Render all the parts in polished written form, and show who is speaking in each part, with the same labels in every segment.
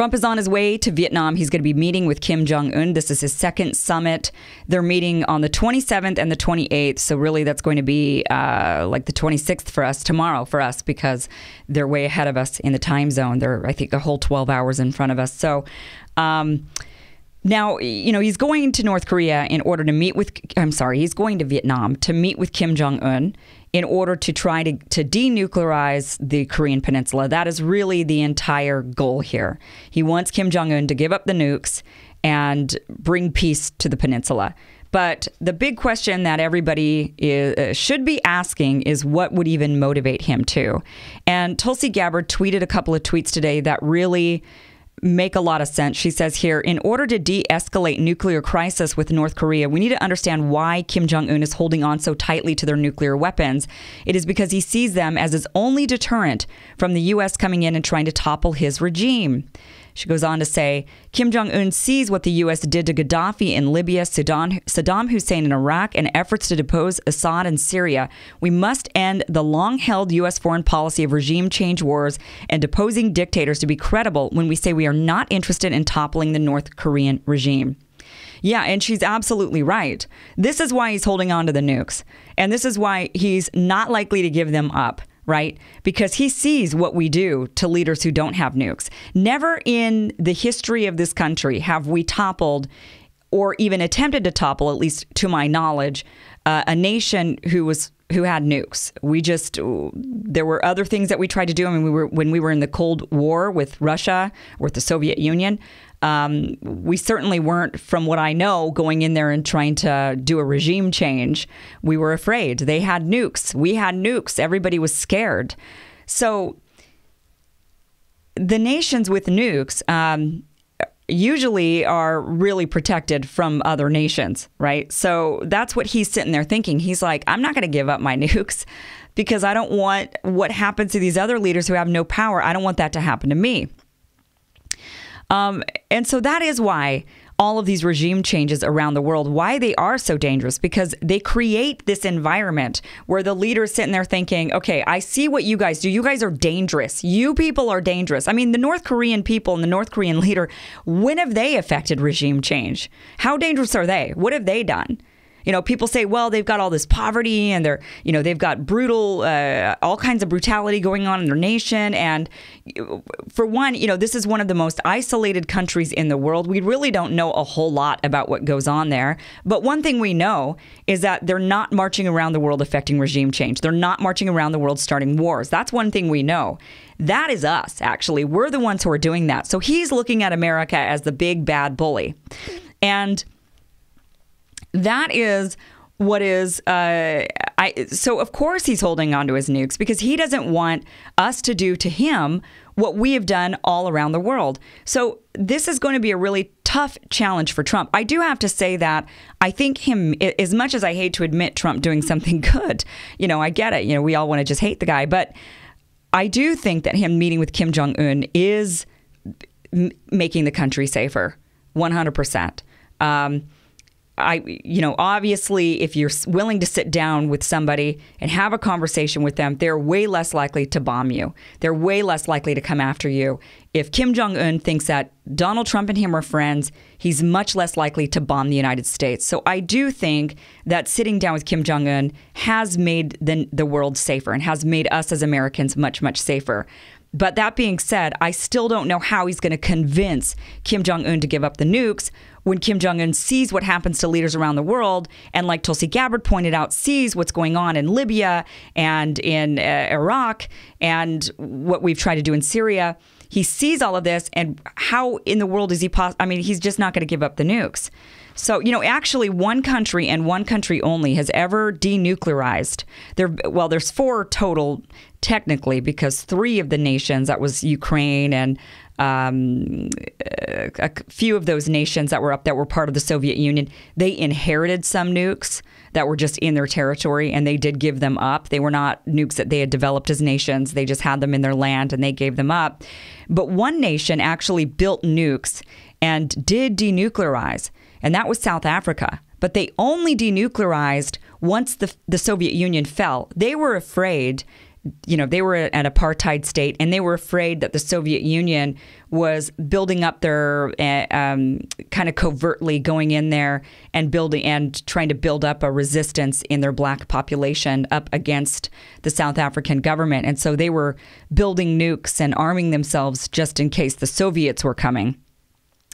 Speaker 1: Trump is on his way to Vietnam. He's going to be meeting with Kim Jong-un. This is his second summit. They're meeting on the 27th and the 28th. So really that's going to be like the 26th for us, tomorrow for us, because they're way ahead of us in the time zone. They're, I think, a whole 12 hours in front of us. So now, he's going to North Korea in order to meet with, he's going to Vietnam to meet with Kim Jong-un in order to try to denuclearize the Korean Peninsula. That is really the entire goal here. He wants Kim Jong-un to give up the nukes and bring peace to the peninsula. But the big question that everybody should be asking is what would even motivate him to? And Tulsi Gabbard tweeted a couple of tweets today that really make a lot of sense. She says here, in order to de-escalate nuclear crisis with North Korea, we need to understand why Kim Jong-un is holding on so tightly to their nuclear weapons. It is because he sees them as his only deterrent from the U.S. coming in and trying to topple his regime. She goes on to say, Kim Jong-un sees what the U.S. did to Gaddafi in Libya, Saddam Hussein in Iraq, and efforts to depose Assad in Syria. We must end the long-held U.S. foreign policy of regime change wars and deposing dictators to be credible when we say we are not interested in toppling the North Korean regime. Yeah, and she's absolutely right. This is why he's holding on to the nukes. And this is why he's not likely to give them up. Right? Because he sees what we do to leaders who don't have nukes. Never in the history of this country have we toppled or even attempted to topple, at least to my knowledge, a nation who had nukes. There were other things that we tried to do. I mean, when we were in the Cold War with Russia, with the Soviet Union, we certainly weren't, from what I know, going in there and trying to do a regime change. We were afraid. They had nukes. We had nukes. Everybody was scared. So the nations with nukes usually are really protected from other nations, right? So that's what he's sitting there thinking. He's like, I'm not going to give up my nukes because I don't want what happens to these other leaders who have no power. I don't want that to happen to me. And so that is why all of these regime changes around the world, why they are so dangerous, because they create this environment where the leader's sitting there thinking, okay, I see what you guys do. You guys are dangerous. You people are dangerous. I mean, the North Korean people and the North Korean leader, when have they affected regime change? How dangerous are they? What have they done? People say, well, they've got all this poverty and they've got brutal, all kinds of brutality going on in their nation. And for one, this is one of the most isolated countries in the world. We really don't know a whole lot about what goes on there. But one thing we know is that they're not marching around the world affecting regime change. They're not marching around the world starting wars. That's one thing we know. That is us, actually. We're the ones who are doing that. So he's looking at America as the big bad bully. And that is what is, so of course he's holding on to his nukes because he doesn't want us to do to him what we have done all around the world. So this is going to be a really tough challenge for Trump. I do have to say that I think him, as much as I hate to admit Trump doing something good, I get it. We all want to just hate the guy. But I do think that him meeting with Kim Jong-un is making the country safer, 100%. Obviously, if you're willing to sit down with somebody and have a conversation with them, they're way less likely to bomb you. They're way less likely to come after you. If Kim Jong-un thinks that Donald Trump and him are friends, he's much less likely to bomb the United States. So I do think that sitting down with Kim Jong-un has made the world safer and has made us as Americans much, much safer. But that being said, I still don't know how he's going to convince Kim Jong-un to give up the nukes when Kim Jong-un sees what happens to leaders around the world and, like Tulsi Gabbard pointed out, sees what's going on in Libya and in Iraq and what we've tried to do in Syria. He sees all of this, and how in the world is he he's just not going to give up the nukes. So, actually one country and one country only has ever denuclearized. There's 4 total technically, because 3 of the nations, that was Ukraine and a few of those nations that were part of the Soviet Union, they inherited some nukes that were just in their territory, and they did give them up. They were not nukes that they had developed as nations. They just had them in their land, and they gave them up. But one nation actually built nukes and did denuclearize, and that was South Africa. But they only denuclearized once the Soviet Union fell. They were afraid they were an apartheid state, and they were afraid that the Soviet Union was building up their kind of covertly going in there and trying to build up a resistance in their black population up against the South African government. And so they were building nukes and arming themselves just in case the Soviets were coming.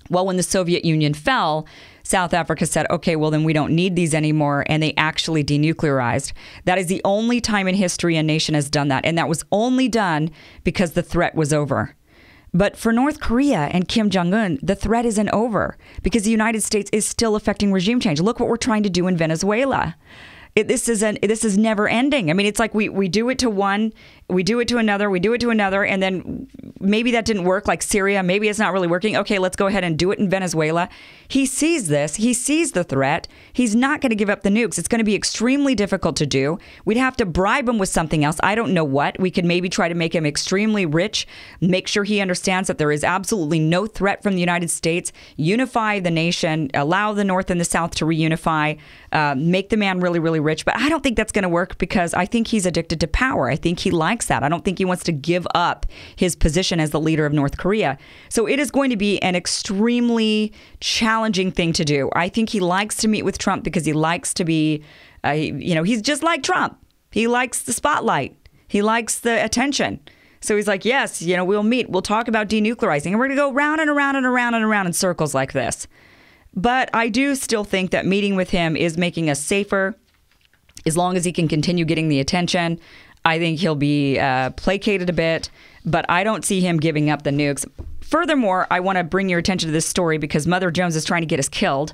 Speaker 1: Well, when the Soviet Union fell, South Africa said, okay, well, then we don't need these anymore. And they actually denuclearized. That is the only time in history a nation has done that. And that was only done because the threat was over. But for North Korea and Kim Jong-un, the threat isn't over because the United States is still affecting regime change. Look what we're trying to do in Venezuela. This is never ending. I mean, it's like we do it to one, we do it to another, we do it to another, and then maybe that didn't work, like Syria. Maybe it's not really working. Okay, let's go ahead and do it in Venezuela. He sees this. He sees the threat. He's not going to give up the nukes. It's going to be extremely difficult to do. We'd have to bribe him with something else. I don't know what. We could maybe try to make him extremely rich, make sure he understands that there is absolutely no threat from the United States, unify the nation, allow the North and the South to reunify, make the man really, really rich. But I don't think that's going to work because I think he's addicted to power. I think he likes that. I don't think he wants to give up his position as the leader of North Korea. So it is going to be an extremely challenging thing to do. I think he likes to meet with Trump because he likes to be, he's just like Trump. He likes the spotlight. He likes the attention. So he's like, yes, we'll meet. We'll talk about denuclearizing. And we're going to go round and around and around and around in circles like this. But I do still think that meeting with him is making us safer as long as he can continue getting the attention. I think he'll be placated a bit, but I don't see him giving up the nukes. Furthermore, I want to bring your attention to this story because Mother Jones is trying to get us killed.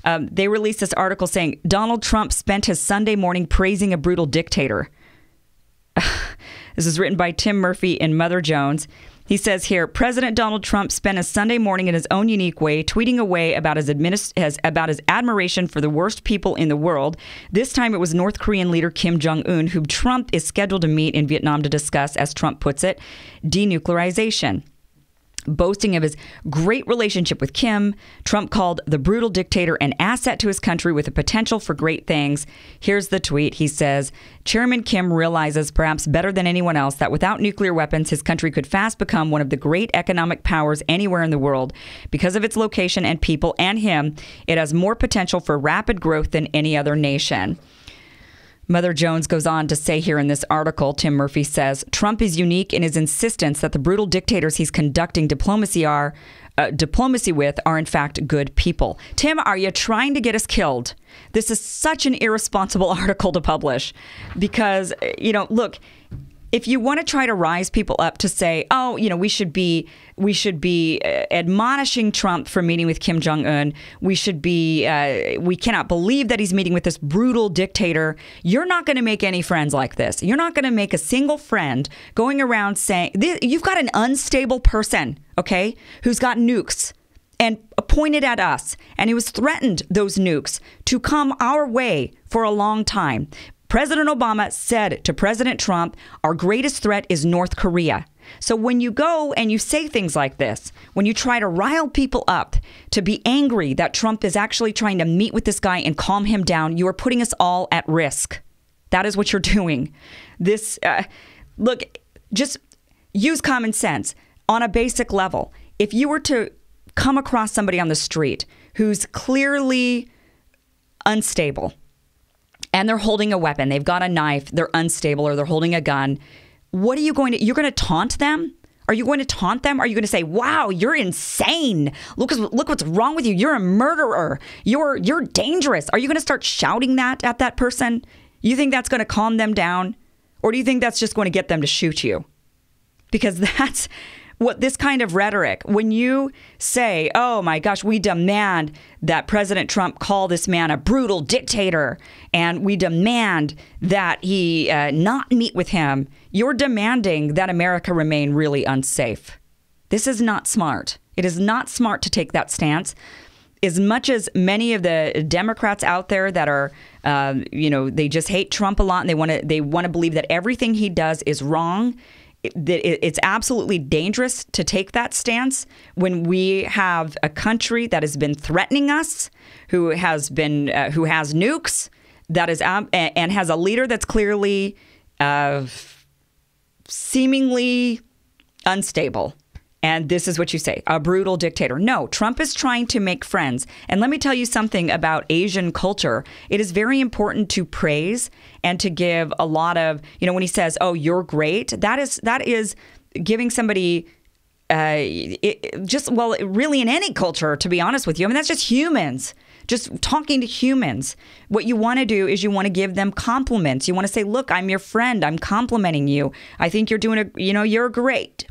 Speaker 1: They released this article saying Donald Trump spent his Sunday morning praising a brutal dictator. This is written by Tim Murphy in Mother Jones. He says here, President Donald Trump spent his Sunday morning in his own unique way, tweeting away about his admiration for the worst people in the world. This time it was North Korean leader Kim Jong-un, whom Trump is scheduled to meet in Vietnam to discuss, as Trump puts it, denuclearization. Boasting of his great relationship with Kim, Trump called the brutal dictator an asset to his country with the potential for great things. Here's the tweet. He says, Chairman Kim realizes perhaps better than anyone else that without nuclear weapons, his country could fast become one of the great economic powers anywhere in the world. Because of its location and people and him, it has more potential for rapid growth than any other nation. Mother Jones goes on to say here in this article, Tim Murphy says, Trump is unique in his insistence that the brutal dictators he's conducting diplomacy with are in fact good people. Tim, are you trying to get us killed? This is such an irresponsible article to publish because, look, if you want to try to rise people up to say, we should be admonishing Trump for meeting with Kim Jong-un. We cannot believe that he's meeting with this brutal dictator. You're not going to make any friends like this. You're not going to make a single friend going around saying, you've got an unstable person, okay, who's got nukes and pointed at us. And he was threatened those nukes to come our way for a long time. President Obama said to President Trump, our greatest threat is North Korea. So when you go and you say things like this, when you try to rile people up to be angry that Trump is actually trying to meet with this guy and calm him down, you are putting us all at risk. That is what you're doing. Look, just use common sense on a basic level. If you were to come across somebody on the street who's clearly unstable, and they're holding a weapon, they've got a knife, they're unstable, or they're holding a gun, you're going to taunt them? Are you going to taunt them? Are you going to say, wow, you're insane. Look what's wrong with you. You're a murderer. You're dangerous. Are you going to start shouting that at that person? You think that's going to calm them down? Or do you think that's just going to get them to shoot you? Because that's what this kind of rhetoric, when you say, oh my gosh, we demand that President Trump call this man a brutal dictator and we demand that he not meet with him, you're demanding that America remain really unsafe. This is not smart. It is not smart to take that stance. As much as many of the Democrats out there that are, they just hate Trump a lot and they want to believe that everything he does is wrong. It's absolutely dangerous to take that stance when we have a country that has been threatening us, who has nukes, that is and has a leader that's clearly seemingly unstable. And this is what you say, a brutal dictator. No, Trump is trying to make friends. And let me tell you something about Asian culture. It is very important to praise and to give a lot of, when he says, oh, you're great, that is giving somebody really in any culture, to be honest with you. I mean, that's just humans. Just talking to humans. What you want to do is you want to give them compliments. You want to say, look, I'm your friend. I'm complimenting you. I think you're doing you're great.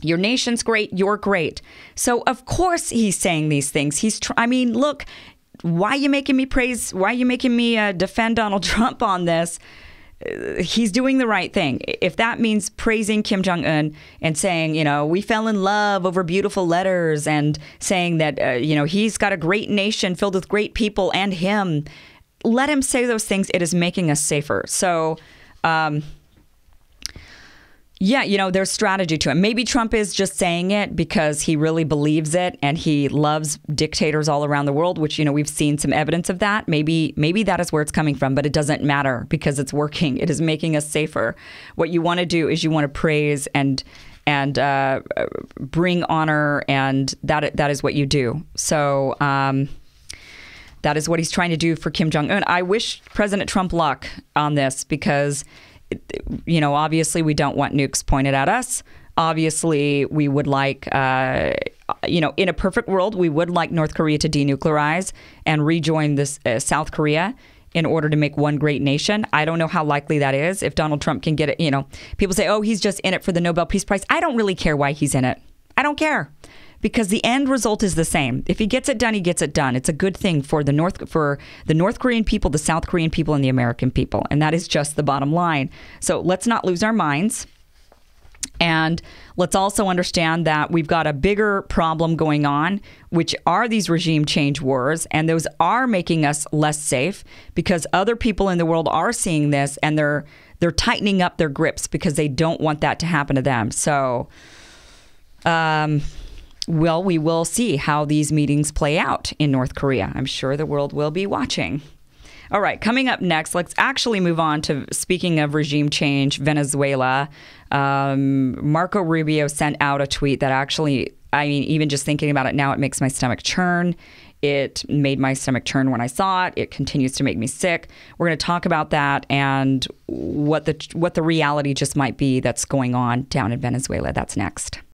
Speaker 1: Your nation's great. You're great. So, of course, he's saying these things. Look, why are you making me praise? Why are you making me defend Donald Trump on this? He's doing the right thing. If that means praising Kim Jong-un and saying, we fell in love over beautiful letters and saying that, he's got a great nation filled with great people and him, let him say those things. It is making us safer. So, there's strategy to it. Maybe Trump is just saying it because he really believes it and he loves dictators all around the world, which, we've seen some evidence of that. Maybe that is where it's coming from, but it doesn't matter because it's working. It is making us safer. What you want to do is you want to praise and bring honor, and that is what you do. So that is what he's trying to do for Kim Jong-un. I wish President Trump luck on this because obviously we don't want nukes pointed at us. Obviously, we would like, in a perfect world, we would like North Korea to denuclearize and rejoin this South Korea in order to make one great nation. I don't know how likely that is. If Donald Trump can get it, people say, oh, he's just in it for the Nobel Peace Prize. I don't really care why he's in it. I don't care. Because the end result is the same. If he gets it done, he gets it done. It's a good thing for the North Korean people, the South Korean people, and the American people. And that is just the bottom line. So let's not lose our minds. And let's also understand that we've got a bigger problem going on, which are these regime change wars. And those are making us less safe because other people in the world are seeing this and they're tightening up their grips because they don't want that to happen to them. So, well, we will see how these meetings play out in North Korea. I'm sure the world will be watching. All right, coming up next, let's actually move on to, speaking of regime change, Venezuela. Marco Rubio sent out a tweet that actually, even just thinking about it now, it makes my stomach churn. It made my stomach churn when I saw it. It continues to make me sick. We're going to talk about that and what the reality just might be that's going on down in Venezuela. That's next.